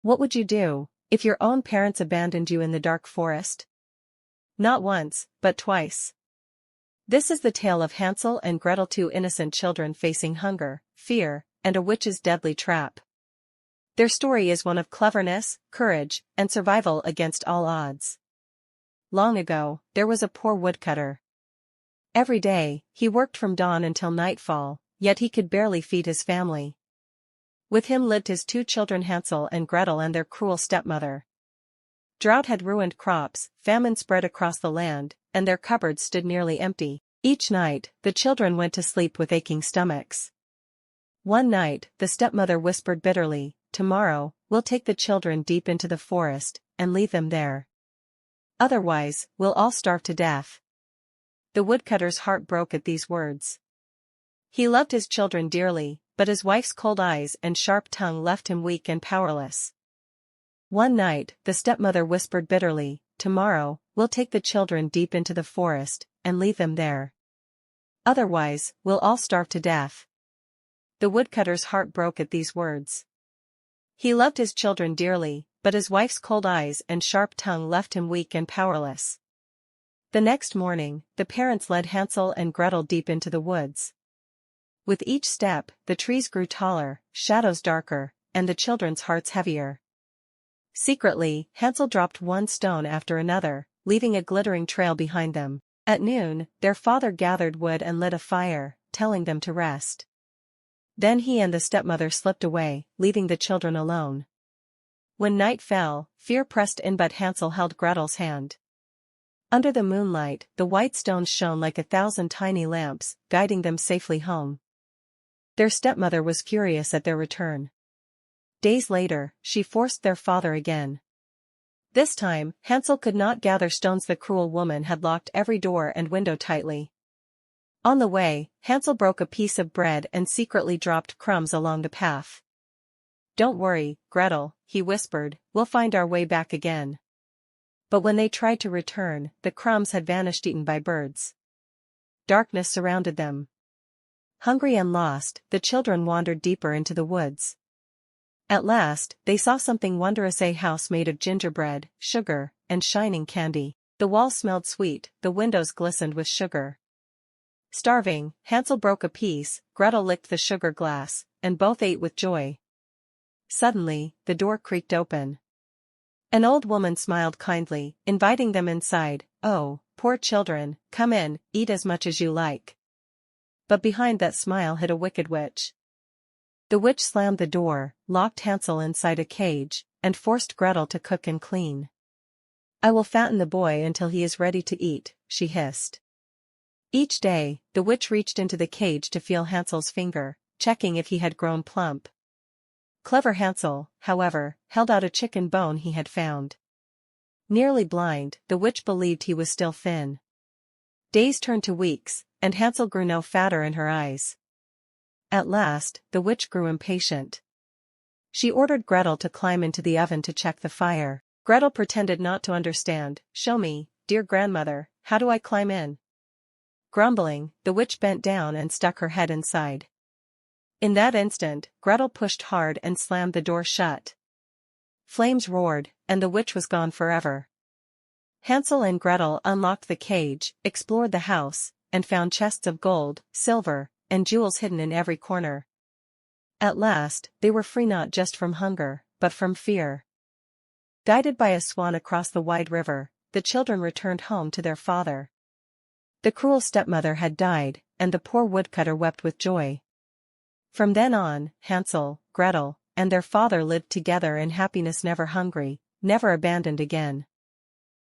What would you do if your own parents abandoned you in the dark forest? Not once, but twice. This is the tale of Hansel and Gretel, two innocent children facing hunger, fear, and a witch's deadly trap. Their story is one of cleverness, courage, and survival against all odds. Long ago, there was a poor woodcutter. Every day, he worked from dawn until nightfall, yet he could barely feed his family. With him lived his two children Hansel and Gretel and their cruel stepmother. Drought had ruined crops, famine spread across the land, and their cupboards stood nearly empty. Each night, the children went to sleep with aching stomachs. One night, the stepmother whispered bitterly, "Tomorrow, we'll take the children deep into the forest, and leave them there. Otherwise, we'll all starve to death." The woodcutter's heart broke at these words. He loved his children dearly, but his wife's cold eyes and sharp tongue left him weak and powerless. One night, the stepmother whispered bitterly, "Tomorrow, we'll take the children deep into the forest, and leave them there. Otherwise, we'll all starve to death." The woodcutter's heart broke at these words. He loved his children dearly, but his wife's cold eyes and sharp tongue left him weak and powerless. The next morning, the parents led Hansel and Gretel deep into the woods. With each step, the trees grew taller, shadows darker, and the children's hearts heavier. Secretly, Hansel dropped one stone after another, leaving a glittering trail behind them. At noon, their father gathered wood and lit a fire, telling them to rest. Then he and the stepmother slipped away, leaving the children alone. When night fell, fear pressed in, but Hansel held Gretel's hand. Under the moonlight, the white stones shone like 1,000 tiny lamps, guiding them safely home. Their stepmother was furious at their return. Days later, she forced their father again. This time, Hansel could not gather stones. The cruel woman had locked every door and window tightly. On the way, Hansel broke a piece of bread and secretly dropped crumbs along the path. "Don't worry, Gretel," he whispered, "we'll find our way back again." But when they tried to return, the crumbs had vanished, eaten by birds. Darkness surrounded them. Hungry and lost, the children wandered deeper into the woods. At last, they saw something wondrous, a house made of gingerbread, sugar, and shining candy. The walls smelled sweet, the windows glistened with sugar. Starving, Hansel broke a piece, Gretel licked the sugar glass, and both ate with joy. Suddenly, the door creaked open. An old woman smiled kindly, inviting them inside. "Oh, poor children, come in, eat as much as you like." But behind that smile hid a wicked witch. The witch slammed the door, locked Hansel inside a cage, and forced Gretel to cook and clean. "I will fatten the boy until he is ready to eat," she hissed. Each day, the witch reached into the cage to feel Hansel's finger, checking if he had grown plump. Clever Hansel, however, held out a chicken bone he had found. Nearly blind, the witch believed he was still thin. Days turned to weeks, and Hansel grew no fatter in her eyes. At last, the witch grew impatient. She ordered Gretel to climb into the oven to check the fire. Gretel pretended not to understand. "Show me, dear grandmother, how do I climb in?" Grumbling, the witch bent down and stuck her head inside. In that instant, Gretel pushed hard and slammed the door shut. Flames roared, and the witch was gone forever. Hansel and Gretel unlocked the cage, explored the house, and found chests of gold, silver, and jewels hidden in every corner. At last, they were free, not just from hunger, but from fear. Guided by a swan across the wide river, the children returned home to their father. The cruel stepmother had died, and the poor woodcutter wept with joy. From then on, Hansel, Gretel, and their father lived together in happiness, never hungry, never abandoned again.